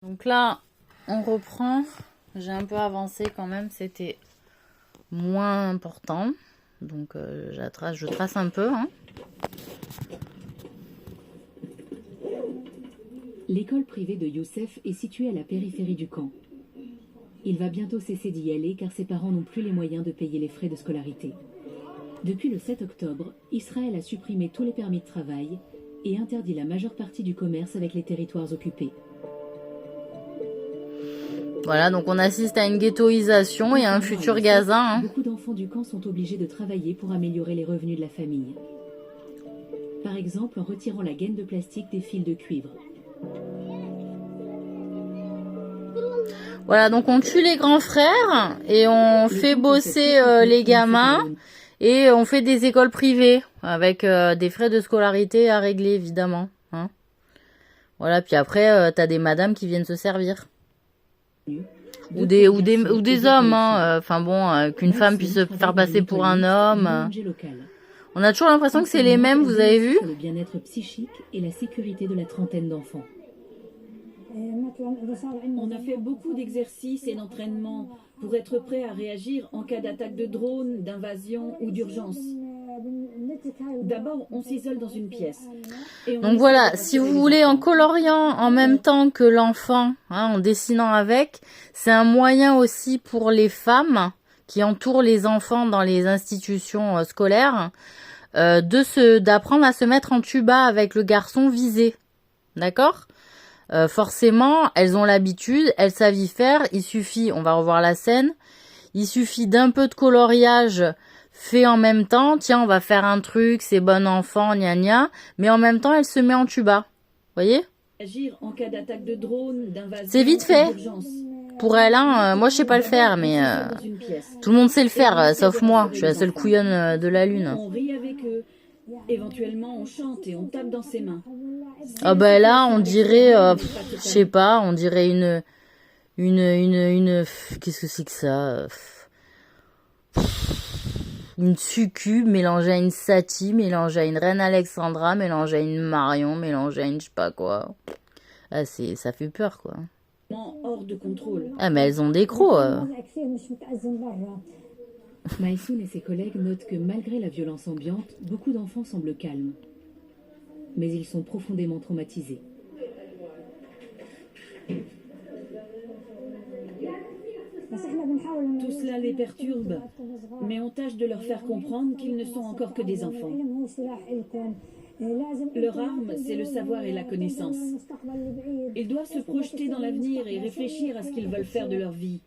Donc là, on reprend. J'ai un peu avancé quand même, c'était moins important. Donc je trace un peu. Hein. L'école privée de Youssef est située à la périphérie du camp. Il va bientôt cesser d'y aller car ses parents n'ont plus les moyens de payer les frais de scolarité. Depuis le 7 octobre, Israël a supprimé tous les permis de travail et interdit la majeure partie du commerce avec les territoires occupés. Voilà, donc on assiste à une ghettoisation et à un futur Gaza. Hein. Beaucoup d'enfants du camp sont obligés de travailler pour améliorer les revenus de la famille. Par exemple, en retirant la gaine de plastique des fils de cuivre. Voilà, donc on tue les grands frères et on fait bosser les gamins et on fait des écoles privées avec des frais de scolarité à régler, évidemment. Hein. Voilà, puis après, t'as des madames qui viennent se servir. Ou des hommes, hein. Enfin bon, qu'une femme puisse se faire passer pour un homme. On a toujours l'impression que c'est les mêmes, vous avez vu? Le bien-être psychique et la sécurité de la trentaine d'enfants. On a fait beaucoup d'exercices et d'entraînements pour être prêt à réagir en cas d'attaque de drone, d'invasion ou d'urgence. D'abord, on s'isole dans une pièce. Donc voilà, si vous voulez, en coloriant en même temps que l'enfant, hein, en dessinant avec, c'est un moyen aussi pour les femmes qui entourent les enfants dans les institutions scolaires d'apprendre à se mettre en tuba avec le garçon visé. D'accord ? Forcément, elles ont l'habitude, elles savent y faire. Il suffit, on va revoir la scène, il suffit d'un peu de coloriage fait en même temps. Tiens, on va faire un truc, c'est bon enfant, gna gna. Mais en même temps, elle se met en tuba. Voyez ? Agir en cas d'attaque de drone, d'invasion. C'est vite fait. Pour elle, hein, moi je sais pas le faire, mais tout le monde sait le faire, sauf moi. Je suis la seule couillonne de la lune. On rit avec eux. Éventuellement, on chante et on tape dans ses mains. Ah ben là, on dirait, je sais pas, on dirait qu'est-ce que c'est que ça? Une succube mélangée à une Satie, mélangée à une reine Alexandra, mélangée à une Marion, mélangée à une je sais pas quoi. Ah ça fait peur quoi. Hors de contrôle. Ah mais elles ont des crocs. Maïsoun et ses collègues notent que malgré la violence ambiante, beaucoup d'enfants semblent calmes. Mais ils sont profondément traumatisés. Tout cela les perturbe, mais on tâche de leur faire comprendre qu'ils ne sont encore que des enfants. Leur arme, c'est le savoir et la connaissance. Ils doivent se projeter dans l'avenir et réfléchir à ce qu'ils veulent faire de leur vie.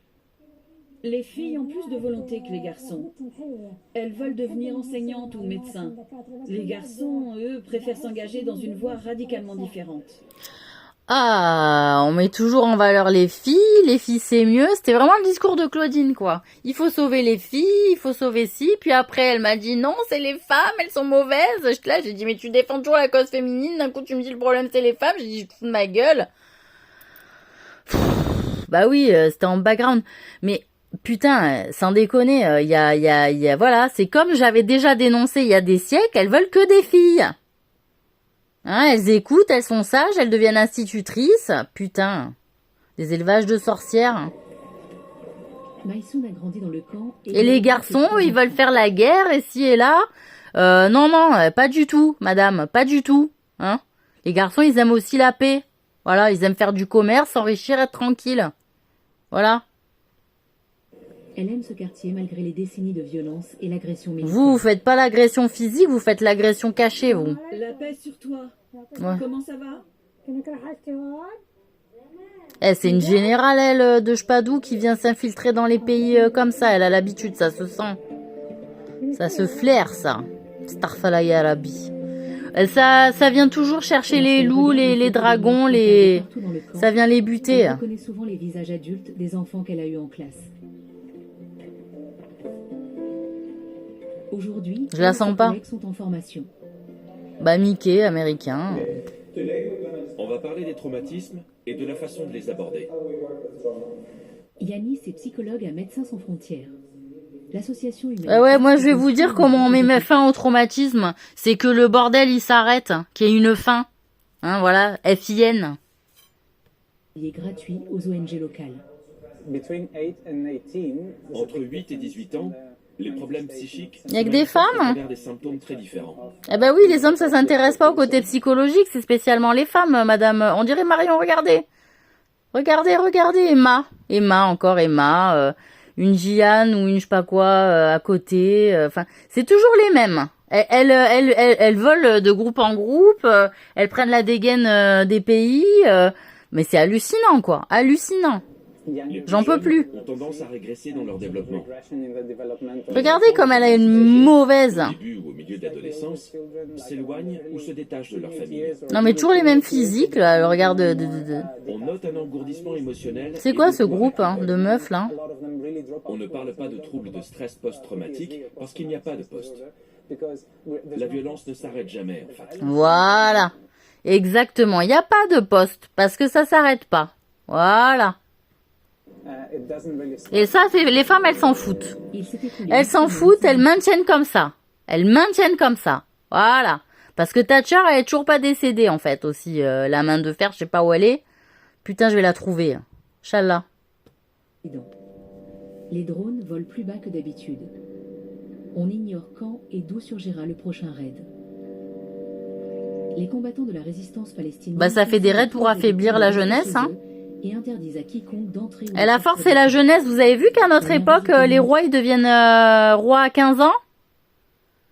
Les filles ont plus de volonté que les garçons. Elles veulent devenir enseignantes ou médecins. Les garçons, eux, préfèrent s'engager dans une voie radicalement différente. Ah, on met toujours en valeur les filles c'est mieux. C'était vraiment le discours de Claudine, quoi. Il faut sauver les filles, il faut sauver ci. Puis après, elle m'a dit non, c'est les femmes, elles sont mauvaises. Là, j'ai dit mais tu défends toujours la cause féminine. D'un coup, tu me dis le problème c'est les femmes. J'ai dit je te fous de ma gueule. Bah oui, c'était en background. Mais putain, sans déconner, voilà, c'est comme j'avais déjà dénoncé il y a des siècles, elles veulent que des filles. Hein, elles écoutent, elles sont sages, elles deviennent institutrices. Putain, des élevages de sorcières. Maïsoun a grandi dans le camp. Et les garçons, ils veulent faire la guerre ici et là. Non, pas du tout, madame, pas du tout. Hein, les garçons, ils aiment aussi la paix. Voilà, ils aiment faire du commerce, s'enrichir, être tranquille. Voilà. Elle aime ce quartier malgré les décennies de violence et l'agression militaire. Vous faites pas l'agression physique, vous faites l'agression cachée, vous. La paix sur toi. Ouais. Comment ça va? C'est une générale, elle, de Chpadou, qui vient s'infiltrer dans les pays comme ça. Elle a l'habitude, ça se sent. Ça se flaire, ça. Starfala ya Rabbi. Ça vient toujours chercher les loups, les dragons, ça vient les buter. Elle reconnaît souvent les visages adultes des enfants qu'elle a eus en classe. Aujourd'hui, je la sens pas. Sont en formation. Bah Mickey, américain. On va parler des traumatismes et de la façon de les aborder. Yanis est psychologue à Médecins sans frontières. L'association ouais, moi je vais vous dire comment on met fin au traumatisme. C'est que le bordel il s'arrête, qu'il y ait une fin. Hein, voilà, FIN. est gratuit aux ONG locales. Entre 8 et 18 ans, les problèmes psychiques Il y a que des femmes? à travers des symptômes très différents. Eh ben oui, les hommes, ça s'intéresse pas au côté psychologique, c'est spécialement les femmes, madame. On dirait Marion, regardez. Regardez, regardez, Emma. Emma, encore Emma. Une Gianne ou une je sais pas quoi à côté. Enfin, c'est toujours les mêmes. Elles volent de groupe en groupe. Elles prennent la dégaine des pays. Mais c'est hallucinant, quoi. Hallucinant. Les plus J'en peux jeunes plus. ont tendance à régresser dans leur développement. Regardez comme elle a une mauvaise. Au début ou au milieu de l'adolescence, s'éloignent ou se détachent de leur famille. Non, mais toujours les mêmes physiques, là. Le regard On note un engourdissement émotionnel. C'est et quoi beaucoup ce de groupe hein, de meufs, là? On ne parle pas de troubles de stress post-traumatique parce qu'il n'y a pas de post. La violence ne s'arrête jamais, en fait. Voilà. Exactement. Il n'y a pas de poste parce que ça s'arrête pas. Voilà. Et ça, les femmes, elles s'en foutent. Elles s'en foutent, elles maintiennent comme ça. Elles maintiennent comme ça. Voilà. Parce que Thatcher, elle est toujours pas décédée, en fait, aussi. La main de fer, je sais pas où elle est. Putain, je vais la trouver. Inch'Allah. Les drones volent plus bas que d'habitude. On ignore quand et d'où surgira le prochain raid. Les combattants de la résistance palestinienne... Bah, ça fait des raids pour affaiblir la jeunesse, hein. Et interdisent à quiconque d'entrer... Et la force, c'est la jeunesse. Vous avez vu qu'à notre époque, les rois, ils deviennent rois à 15 ans?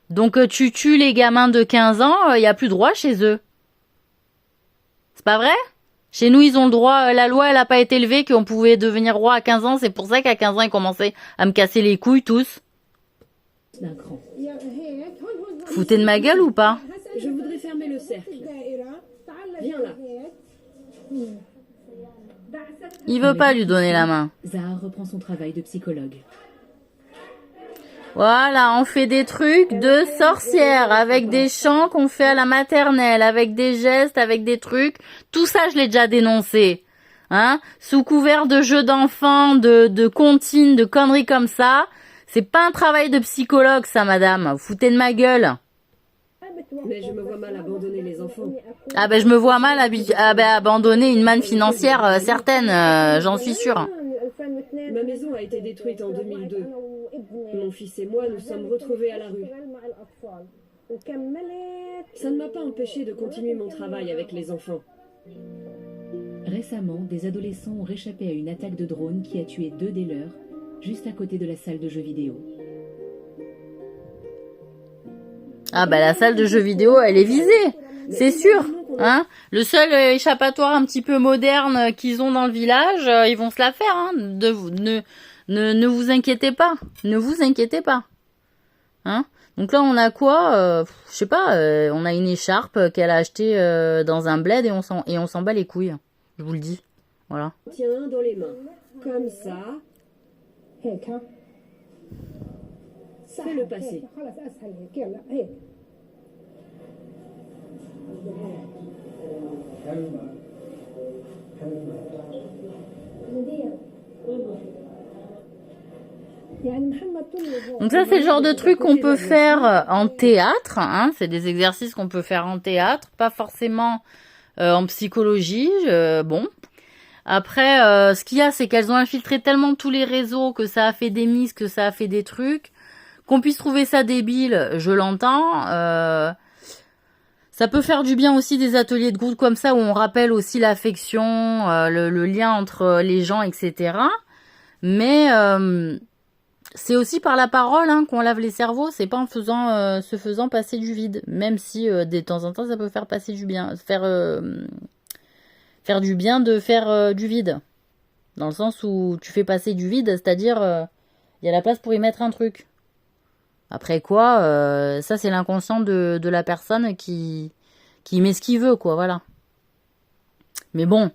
Donc, tu tues les gamins de 15 ans, il n'y a plus de droit chez eux. C'est pas vrai? Chez nous, ils ont le droit, la loi, elle a pas été élevée, qu'on pouvait devenir roi à 15 ans. C'est pour ça qu'à 15 ans, ils commençaient à me casser les couilles, tous. D'un cran. Foutez de ma gueule ou pas? Je voudrais fermer le cercle. Viens là. Il veut pas lui donner la main. Zahar reprend son travail de psychologue. Voilà, on fait des trucs de sorcière avec des chants qu'on fait à la maternelle, avec des gestes, avec des trucs. Tout ça, je l'ai déjà dénoncé. Hein? Sous couvert de jeux d'enfants, de comptines, de conneries comme ça. C'est pas un travail de psychologue, ça, madame. Vous foutez de ma gueule. Mais je me vois mal abandonner les enfants. Ah ben, je me vois mal abandonner une manne financière certaine, j'en suis sûre. Ma maison a été détruite en 2002. Mon fils et moi nous sommes retrouvés à la rue. Ça ne m'a pas empêché de continuer mon travail avec les enfants. Récemment, des adolescents ont réchappé à une attaque de drone qui a tué 2 des leurs, juste à côté de la salle de jeux vidéo. Ah bah la salle de jeux vidéo, elle est visée, c'est sûr. Hein, le seul échappatoire un petit peu moderne qu'ils ont dans le village, ils vont se la faire. Hein, ne vous inquiétez pas, ne vous inquiétez pas. Hein, donc là on a quoi je sais pas, on a une écharpe qu'elle a achetée dans un bled et on s'en bat les couilles. Je vous le dis, voilà. Tiens dans les mains, comme ça. Fais-le passer. Donc ça c'est le genre de truc qu'on peut faire en théâtre, hein, c'est des exercices qu'on peut faire en théâtre, pas forcément en psychologie, bon. Après, ce qu'il y a, c'est qu'elles ont infiltré tellement tous les réseaux que ça a fait des mises, que ça a fait des trucs. Qu'on puisse trouver ça débile, je l'entends. Ça peut faire du bien aussi des ateliers de groupe comme ça où on rappelle aussi l'affection, le lien entre les gens, etc. Mais c'est aussi par la parole hein, qu'on lave les cerveaux. C'est pas en se faisant passer du vide, même si de temps en temps ça peut faire passer du bien, faire du bien de faire du vide, dans le sens où tu fais passer du vide, c'est-à-dire il y a la place pour y mettre un truc. Après quoi, ça c'est l'inconscient de la personne qui met ce qu'il veut, quoi, voilà. Mais bon,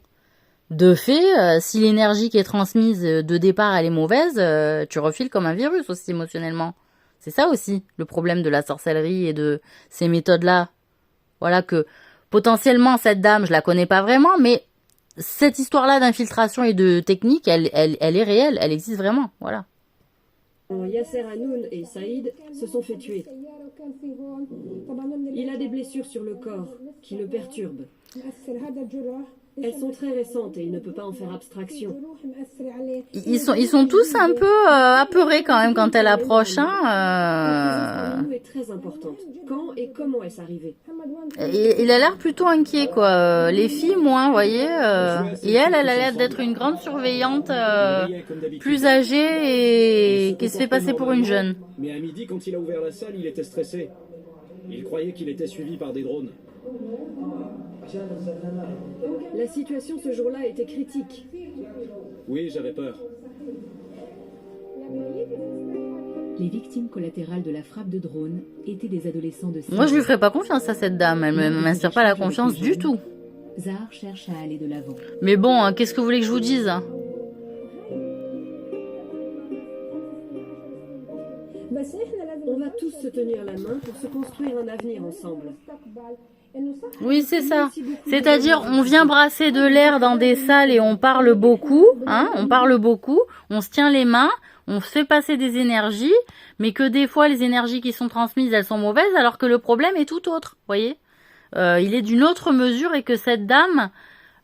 de fait, si l'énergie qui est transmise de départ elle est mauvaise, tu refiles comme un virus aussi émotionnellement. C'est ça aussi le problème de la sorcellerie et de ces méthodes-là. Voilà que potentiellement cette dame, je la connais pas vraiment, mais cette histoire-là d'infiltration et de technique, elle est réelle, elle existe vraiment, voilà. Yasser Hanoun et Saïd se sont fait tuer. Il a des blessures sur le corps qui le perturbent. Elles sont très récentes et il ne peut pas en faire abstraction. Ils sont tous un peu apeurés quand même quand elle approche. La Hein, présence pour nous est très importante. Quand et comment est-ce arrivé? il a l'air plutôt inquiet, quoi. Les filles, moins, vous voyez. Et elle a l'air d'être une grande surveillante, plus âgée et qui se fait passer pour une jeune. Mais à midi, quand il a ouvert la salle, il était stressé. Il croyait qu'il était suivi par des drones. La situation ce jour-là était critique. Oui, j'avais peur. Les victimes collatérales de la frappe de drone étaient des adolescents de 6 Moi, je lui ans. ferai pas confiance à cette dame. Elle ne m'inspire pas la confiance du tout. Zahar cherche à aller de l'avant. Mais bon, hein, qu'est-ce que vous voulez que je vous dise? On va tous se tenir la main pour se construire un avenir ensemble. Oui, c'est ça. C'est-à-dire, on vient brasser de l'air dans des salles et on parle beaucoup, hein, on parle beaucoup, on se tient les mains, on se fait passer des énergies, mais que des fois, les énergies qui sont transmises, elles sont mauvaises, alors que le problème est tout autre, voyez. Il est d'une autre mesure et que cette dame,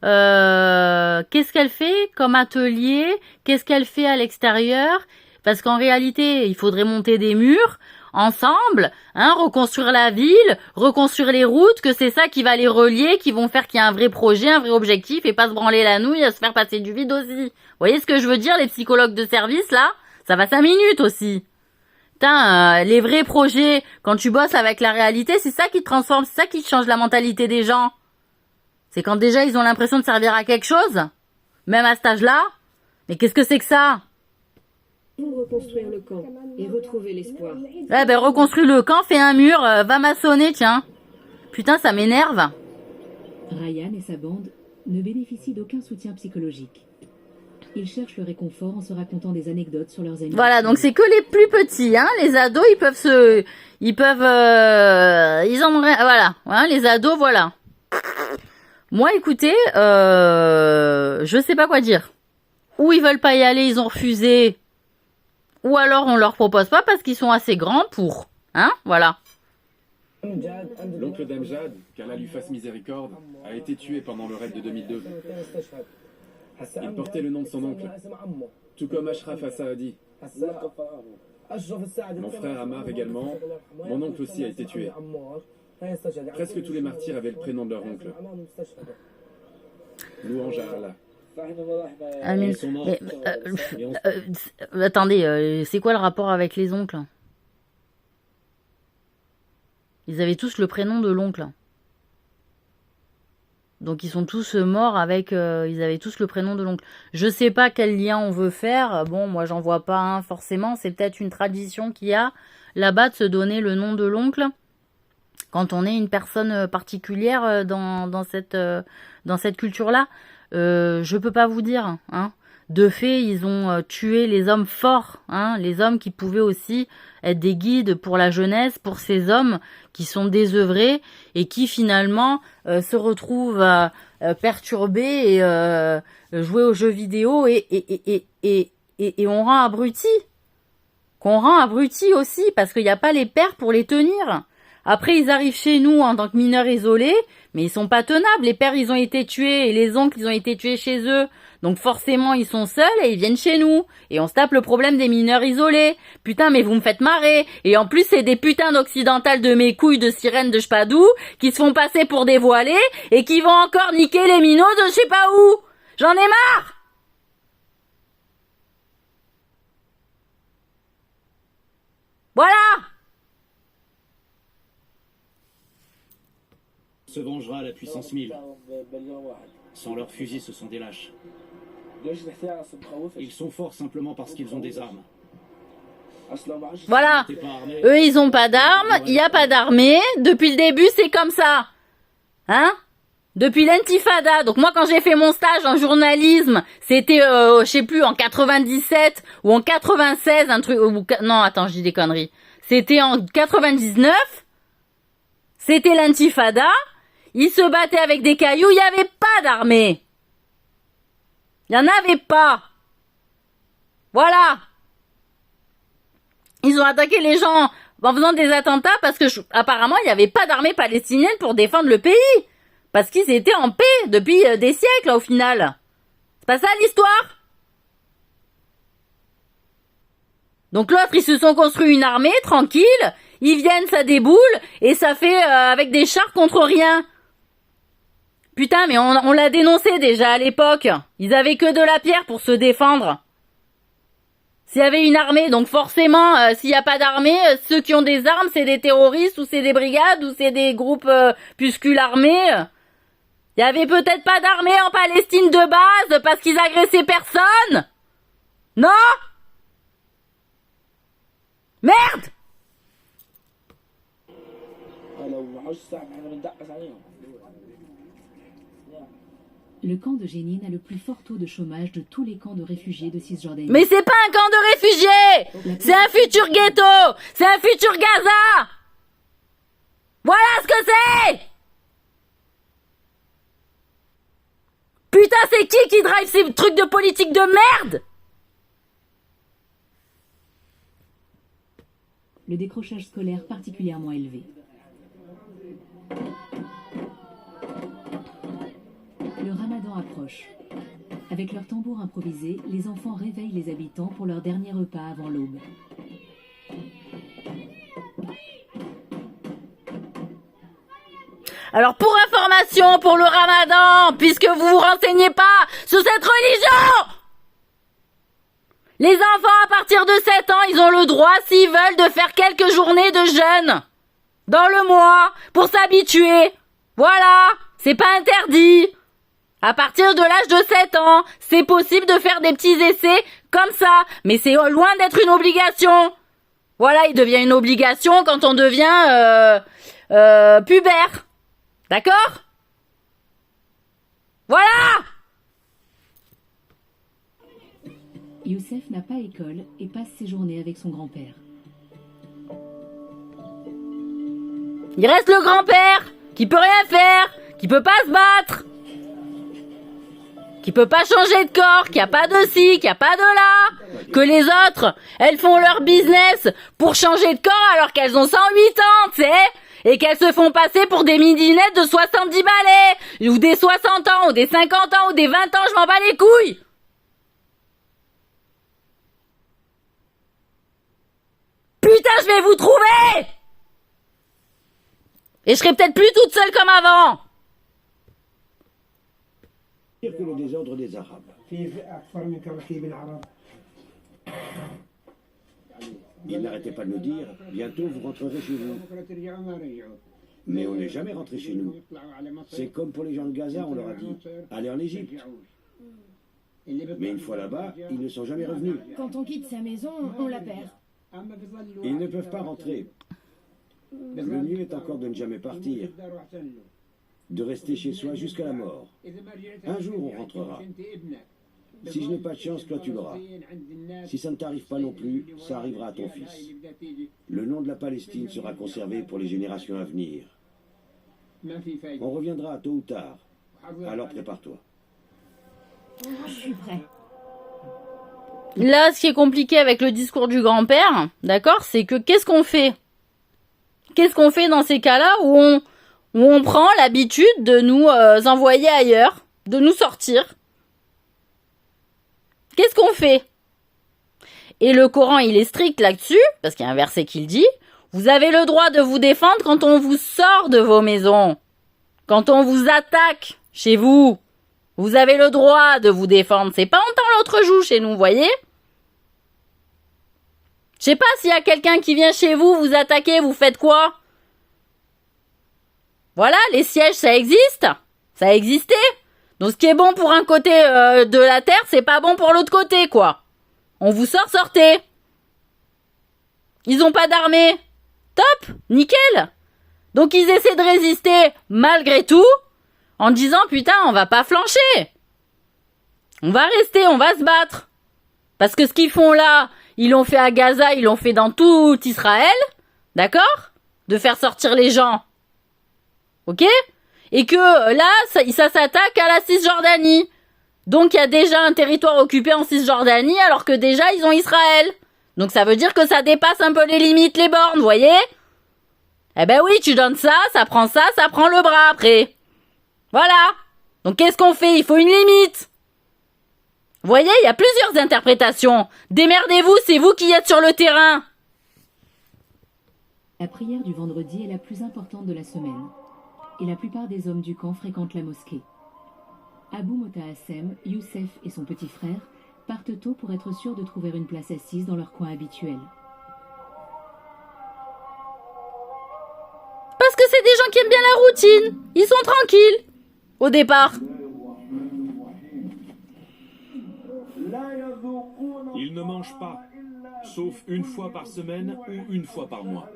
qu'est-ce qu'elle fait comme atelier? Qu'est-ce qu'elle fait à l'extérieur? Parce qu'en réalité, il faudrait monter des murs ensemble, hein, reconstruire la ville, reconstruire les routes, que c'est ça qui va les relier, qui vont faire qu'il y a un vrai projet, un vrai objectif, et pas se branler la nouille à se faire passer du vide aussi. Vous voyez ce que je veux dire, les psychologues de service, là? Ça va 5 minutes aussi. Putain, les vrais projets, quand tu bosses avec la réalité, c'est ça qui te transforme, c'est ça qui change la mentalité des gens. C'est quand déjà ils ont l'impression de servir à quelque chose, même à cet âge-là. Mais qu'est-ce que c'est que ça? Pour reconstruire le camp et retrouver l'espoir. Eh ben, reconstruis le camp, fais un mur, va maçonner, tiens. Putain, ça m'énerve. Ryan et sa bande ne bénéficient d'aucun soutien psychologique. Ils cherchent le réconfort en se racontant des anecdotes sur leurs amis. Voilà, donc c'est que les plus petits, hein. Les ados, voilà, hein, les ados, voilà. Moi, écoutez, je sais pas quoi dire. Ou ils veulent pas y aller, ils ont refusé. Ou alors on leur propose pas parce qu'ils sont assez grands pour. Hein, voilà. L'oncle d'Amjad, qu'Allah lui fasse miséricorde, a été tué pendant le raid de 2002. Il portait le nom de son oncle, tout comme Ashraf Assaadi. Mon frère Ammar également, mon oncle aussi a été tué. Presque tous les martyrs avaient le prénom de leur oncle. Louange à Allah. Amin. Ils sont morts. Attendez, c'est quoi le rapport avec les oncles? Ils avaient tous le prénom de l'oncle. Donc ils sont tous morts avec... ils avaient tous le prénom de l'oncle. Je sais pas quel lien on veut faire. Bon, moi j'en vois pas un forcément. C'est peut-être une tradition qu'il y a là-bas de se donner le nom de l'oncle quand on est une personne particulière dans cette culture-là. Je peux pas vous dire, hein. De fait, ils ont tué les hommes forts, hein, les hommes qui pouvaient aussi être des guides pour la jeunesse, pour ces hommes qui sont désœuvrés et qui finalement se retrouvent perturbés et jouer aux jeux vidéo et on rend abrutis. Qu'on rend abrutis aussi parce qu'il n'y a pas les pères pour les tenir. Après, ils arrivent chez nous en tant que mineurs isolés, mais ils sont pas tenables. Les pères, ils ont été tués et les oncles, ils ont été tués chez eux. Donc forcément, ils sont seuls et ils viennent chez nous. Et on se tape le problème des mineurs isolés. Putain, mais vous me faites marrer. Et en plus, c'est des putains d'occidentales de mes couilles de sirènes de je sais pas d'où, qui se font passer pour des voilés et qui vont encore niquer les minots de je sais pas où. J'en ai marre! Voilà! Se vengera à la puissance 1000. Sans leurs fusils, ce sont des lâches. Ils sont forts simplement parce qu'ils ont des armes. Voilà. T'es pas armé. Eux, ils ont pas d'armes, il y a pas d'armée. Depuis le début, c'est comme ça. Hein? Depuis l'intifada. Donc moi, quand j'ai fait mon stage en journalisme, c'était, je sais plus, en 97 ou en 96, un truc... non, attends, je dis des conneries. C'était en 99. C'était l'intifada. Ils se battaient avec des cailloux, il n'y avait pas d'armée. Il n'y en avait pas. Voilà. Ils ont attaqué les gens en faisant des attentats parce que apparemment il n'y avait pas d'armée palestinienne pour défendre le pays. Parce qu'ils étaient en paix depuis des siècles, au final. C'est pas ça l'histoire? Donc l'autre, ils se sont construits une armée, tranquille. Ils viennent, ça déboule, et ça fait avec des chars contre rien. Putain, mais on l'a dénoncé déjà à l'époque. Ils avaient que de la pierre pour se défendre. S'il y avait une armée, donc forcément, s'il n'y a pas d'armée, ceux qui ont des armes, c'est des terroristes, ou c'est des brigades, ou c'est des groupes puscules armés. Il y avait peut-être pas d'armée en Palestine de base, parce qu'ils agressaient personne. Non? Merde! Le camp de Jénine a le plus fort taux de chômage de tous les camps de réfugiés de Cisjordanie. Mais c'est pas un camp de réfugiés! C'est un futur ghetto! C'est un futur Gaza! Voilà ce que c'est! Putain, c'est qui drive ces trucs de politique de merde? Le décrochage scolaire particulièrement élevé. Le ramadan approche. Avec leurs tambours improvisés, les enfants réveillent les habitants pour leur dernier repas avant l'aube. Alors pour information, pour le ramadan, puisque vous vous renseignez pas sur cette religion, les enfants à partir de 7 ans, ils ont le droit, s'ils veulent, de faire quelques journées de jeûne dans le mois pour s'habituer. Voilà, c'est pas interdit. À partir de l'âge de 7 ans, c'est possible de faire des petits essais comme ça, mais c'est loin d'être une obligation. Voilà, il devient une obligation quand on devient pubère. D'accord? Voilà! Youssef n'a pas école et passe ses journées avec son grand-père. Il reste le grand-père, qui peut rien faire, qui peut pas se battre, qui peut pas changer de corps, qui a pas de ci, qui a pas de là, que les autres, elles font leur business pour changer de corps alors qu'elles ont 108 ans, tu sais, et qu'elles se font passer pour des midinettes de 70 balais, ou des 60 ans, ou des 50 ans, ou des 20 ans, je m'en bats les couilles. Putain, je vais vous trouver! Et je serai peut-être plus toute seule comme avant. Pire que le désordre des Arabes. Il n'arrêtait pas de nous dire, bientôt vous rentrerez chez vous. Mais on n'est jamais rentré chez nous. C'est comme pour les gens de Gaza, on leur a dit, allez en Égypte. Mais une fois là-bas, ils ne sont jamais revenus. Quand on quitte sa maison, on la perd. Ils ne peuvent pas rentrer. Le mieux est encore de ne jamais partir, de rester chez soi jusqu'à la mort. Un jour, on rentrera. Si je n'ai pas de chance, toi tu l'auras. Si ça ne t'arrive pas non plus, ça arrivera à ton fils. Le nom de la Palestine sera conservé pour les générations à venir. On reviendra tôt ou tard. Alors prépare-toi. Je suis prêt. Là, ce qui est compliqué avec le discours du grand-père, d'accord, c'est que qu'est-ce qu'on fait? Qu'est-ce qu'on fait dans ces cas-là où on prend l'habitude de nous envoyer ailleurs, de nous sortir? Qu'est-ce qu'on fait? Et le Coran, il est strict là-dessus, parce qu'il y a un verset qui le dit. Vous avez le droit de vous défendre quand on vous sort de vos maisons. Quand on vous attaque chez vous. Vous avez le droit de vous défendre. C'est pas on tend l'autre joue chez nous, vous voyez? Je sais pas s'il y a quelqu'un qui vient chez vous, vous attaquez, vous faites quoi? Voilà, les sièges, ça existe. Ça a existé. Donc ce qui est bon pour un côté de la terre, c'est pas bon pour l'autre côté, quoi. On vous sort, sortez. Ils ont pas d'armée. Top, nickel. Donc ils essaient de résister malgré tout, en disant putain, on va pas flancher. On va rester, on va se battre. Parce que ce qu'ils font là, ils l'ont fait à Gaza, ils l'ont fait dans tout Israël, d'accord? De faire sortir les gens. Ok? Et que là, ça s'attaque à la Cisjordanie. Donc il y a déjà un territoire occupé en Cisjordanie, alors que déjà ils ont Israël. Donc ça veut dire que ça dépasse un peu les limites, les bornes, vous voyez? Eh ben oui, tu donnes ça, ça prend le bras après. Voilà. Donc qu'est-ce qu'on fait? Il faut une limite. Vous voyez, il y a plusieurs interprétations. Démerdez-vous, c'est vous qui êtes sur le terrain. La prière du vendredi est la plus importante de la semaine. Et la plupart des hommes du camp fréquentent la mosquée. Abou Motahassem, Youssef et son petit frère partent tôt pour être sûrs de trouver une place assise dans leur coin habituel. Parce que c'est des gens qui aiment bien la routine. Ils sont tranquilles. Au départ. Ils ne mangent pas, sauf une fois par semaine ou une fois par mois.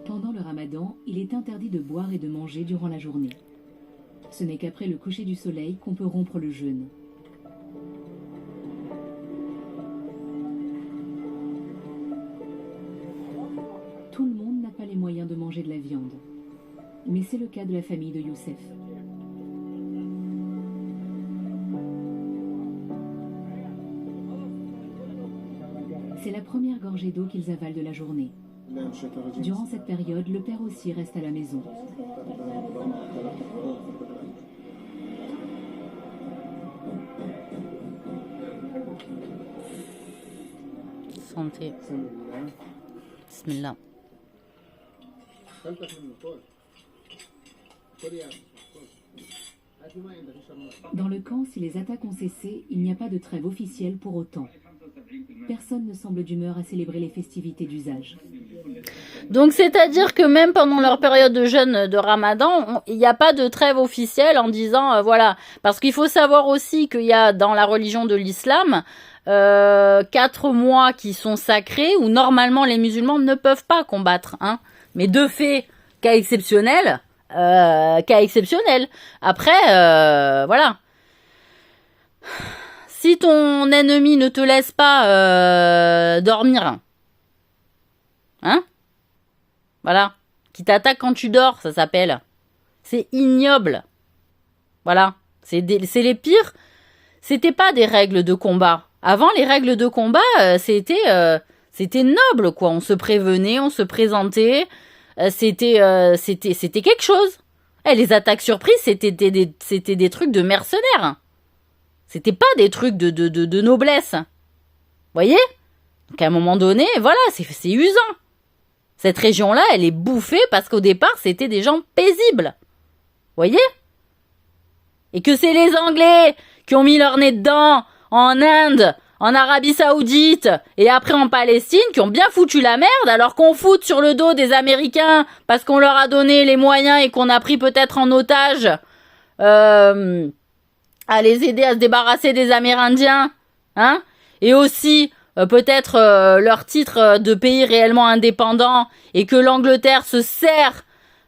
Pendant le ramadan, il est interdit de boire et de manger durant la journée. Ce n'est qu'après le coucher du soleil qu'on peut rompre le jeûne. Tout le monde n'a pas les moyens de manger de la viande. Mais c'est le cas de la famille de Youssef. C'est la première gorgée d'eau qu'ils avalent de la journée. Durant cette période, le père aussi reste à la maison. Santé. Bismillah. Dans le camp, si les attaques ont cessé, il n'y a pas de trêve officielle pour autant. Personne ne semble d'humeur à célébrer les festivités d'usage. Donc c'est-à-dire que même pendant leur période de jeûne de Ramadan, il n'y a pas de trêve officielle en disant voilà. Parce qu'il faut savoir aussi qu'il y a dans la religion de l'islam 4 mois qui sont sacrés où normalement les musulmans ne peuvent pas combattre. Hein. Mais de fait, cas exceptionnel. Après, voilà. Si ton ennemi ne te laisse pas dormir, hein? Voilà. Qui t'attaque quand tu dors, ça s'appelle. C'est ignoble. Voilà. C'est les pires. C'était pas des règles de combat. Avant, les règles de combat, c'était noble, quoi. On se prévenait, on se présentait. C'était quelque chose. Les attaques surprises, c'était des trucs de mercenaires. C'était pas des trucs de noblesse. Voyez? Donc à un moment donné, voilà, c'est usant. Cette région-là, elle est bouffée parce qu'au départ, c'était des gens paisibles. Voyez? Et que c'est les Anglais qui ont mis leur nez dedans, en Inde, en Arabie Saoudite, et après en Palestine, qui ont bien foutu la merde, alors qu'on foute sur le dos des Américains parce qu'on leur a donné les moyens et qu'on a pris peut-être en otage à les aider à se débarrasser des Amérindiens, hein, et aussi peut-être leur titre de pays réellement indépendant, et que l'Angleterre se sert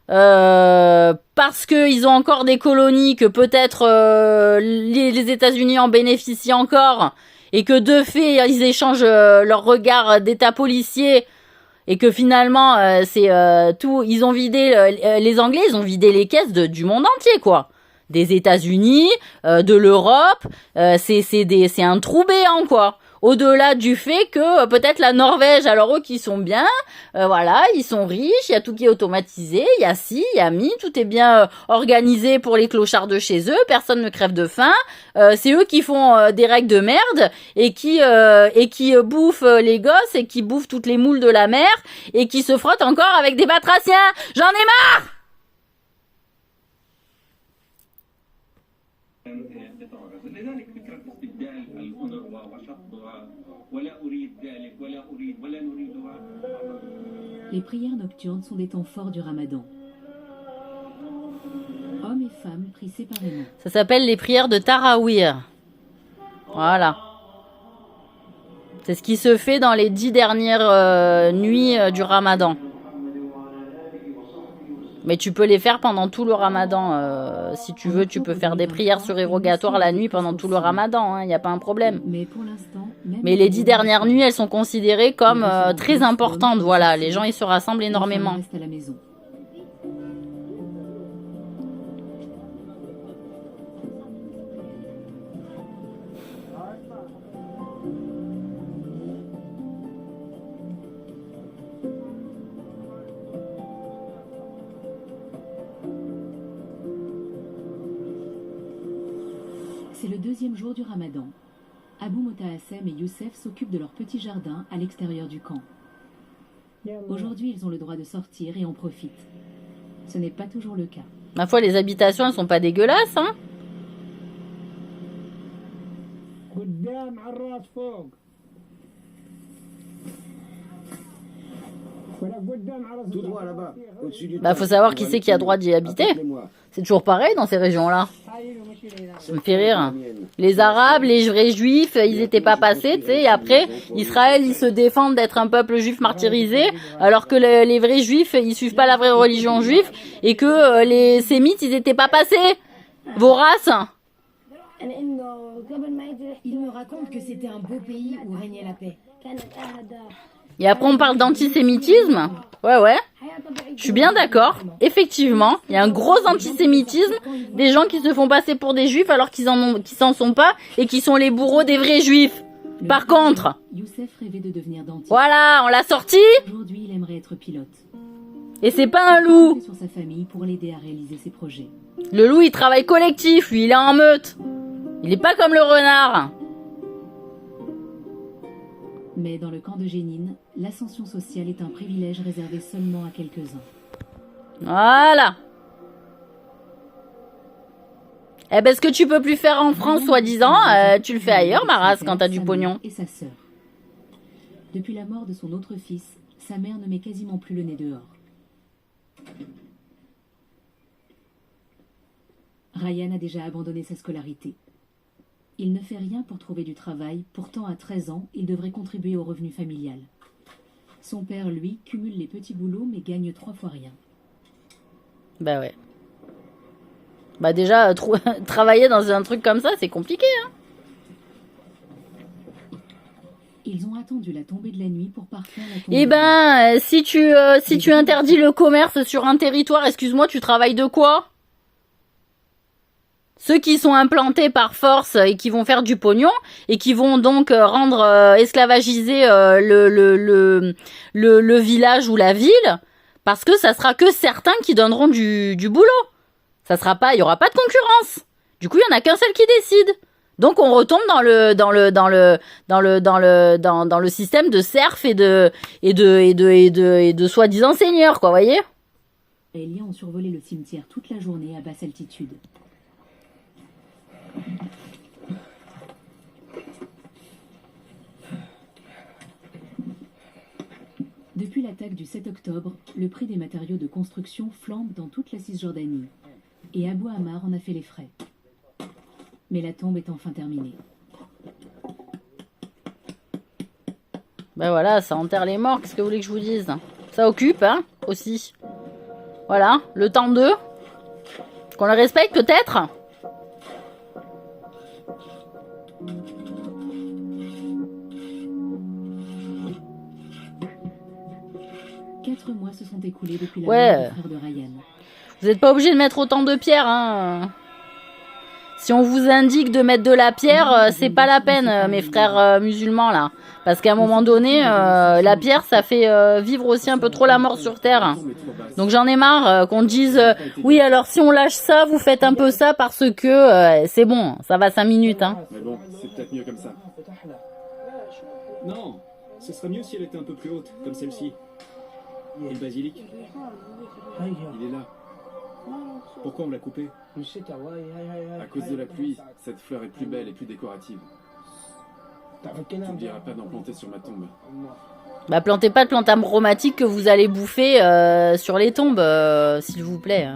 parce qu'ils ont encore des colonies, que peut-être les États-Unis en bénéficient encore, et que de fait ils échangent leur regard d'état policier, et que finalement c'est tout, ils ont vidé les Anglais, ils ont vidé les caisses du monde entier, quoi. Des États-Unis, de l'Europe, c'est un trou béant, quoi. Au-delà du fait que peut-être la Norvège, alors eux qui sont bien, voilà, ils sont riches, il y a tout qui est automatisé, il y a ci, il y a mi, tout est bien organisé pour les clochards de chez eux, personne ne crève de faim, c'est eux qui font des règles de merde et qui bouffent les gosses et qui bouffent toutes les moules de la mer et qui se frottent encore avec des batraciens. J'en ai marre! Les prières nocturnes sont des temps forts du Ramadan. Hommes et femmes prient séparément. Ça s'appelle les prières de Tarawih. Voilà. C'est ce qui se fait dans les 10 dernières nuits du Ramadan. Mais tu peux les faire pendant tout le Ramadan. Si tu veux, tu peux faire des prières surérogatoires la nuit pendant tout le Ramadan. Il n'y a pas un problème. Mais pour l'instant, mais les 10 dernières nuits, elles sont considérées comme très importantes. Voilà, les gens, ils se rassemblent énormément. Restent à la maison. C'est le deuxième jour du Ramadan. Abou Motahassem et Youssef s'occupent de leur petit jardin à l'extérieur du camp. Aujourd'hui, ils ont le droit de sortir et en profitent. Ce n'est pas toujours le cas. Ma foi, les habitations, elles sont pas dégueulasses, hein. Tout droit là-bas, au-dessus du Bah, faut savoir qui c'est qui a droit d'y habiter. C'est toujours pareil dans ces régions-là. Ça me fait rire. Les Arabes, les vrais Juifs, ils étaient pas passés, tu sais. Et après, Israël, ils se défendent d'être un peuple juif martyrisé, alors que les vrais Juifs, ils suivent pas la vraie religion juive, et que les Sémites, ils étaient pas passés. Vos races. Il me raconte que c'était un beau pays où régnait la paix. Et après, on parle d'antisémitisme. Ouais. Je suis bien d'accord. Effectivement, il y a un gros antisémitisme. Des gens qui se font passer pour des juifs alors qu'ils s'en sont pas et qui sont les bourreaux des vrais juifs. Par contre, Youssef rêvait de devenir dentiste. voilà, on l'a sorti. Aujourd'hui, il aimerait être pilote. Et c'est pas un loup. Il compte sur sa famille pour l'aider à réaliser ses projets. Le loup, il travaille collectif. Lui, il est en meute. Il est pas comme le renard. Mais dans le camp de Jénine, l'ascension sociale est un privilège réservé seulement à quelques-uns. Voilà. Eh ben, ce que tu peux plus faire en France, soi-disant, tu le fais ailleurs, ma race, quand t'as du pognon. Et sa sœur. Depuis la mort de son autre fils, sa mère ne met quasiment plus le nez dehors. Ryan a déjà abandonné sa scolarité. Il ne fait rien pour trouver du travail, pourtant à 13 ans, il devrait contribuer au revenu familial. Son père, lui, cumule les petits boulots mais gagne 3 fois rien. Bah ouais. Bah déjà, travailler dans un truc comme ça, c'est compliqué, hein. Ils ont attendu la tombée de la nuit pour parfaire la tombe. Eh ben, si tu interdis le commerce sur un territoire, excuse-moi, tu travailles de quoi? Ceux qui sont implantés par force et qui vont faire du pognon et qui vont donc rendre esclavagiser le village ou la ville, parce que ça sera que certains qui donneront du boulot. Ça sera pas, il y aura pas de concurrence. Du coup, il y en a qu'un seul qui décide. Donc on retombe dans le système de serf et de soi-disant seigneurs, quoi, voyez? Les Israéliens ont survolé le cimetière toute la journée à basse altitude. Depuis l'attaque du 7 octobre, le prix des matériaux de construction flambe dans toute la Cisjordanie. Et Abou Ammar en a fait les frais. Mais la tombe est enfin terminée. Ben voilà, ça enterre les morts, qu'est-ce que vous voulez que je vous dise? Ça occupe, hein, aussi. Voilà, le temps d'eux. Qu'on le respecte, peut-être? 4 mois se sont écoulés depuis la Ouais. mort du frère de Ryan. Vous n'êtes pas obligé de mettre autant de pierres, hein. Si on vous indique de mettre de la pierre, c'est pas la peine, mes frères musulmans, là. Parce qu'à un moment donné, la pierre, ça fait vivre aussi un peu trop la mort sur Terre. Donc j'en ai marre qu'on dise, oui, alors si on lâche ça, vous faites un peu ça parce que c'est bon, ça va 5 minutes, hein. Mais bon, c'est peut-être mieux comme ça. Non, ce serait mieux si elle était un peu plus haute, comme celle-ci. Et le basilic, Il est là. pourquoi on l'a coupé? À cause de la pluie, cette fleur est plus belle et plus décorative. Tu ne diras pas d'en planter sur ma tombe. Bah plantez pas de plantes aromatiques que vous allez bouffer sur les tombes, s'il vous plaît.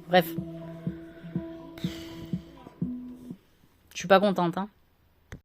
Bref. Je suis pas contente, hein.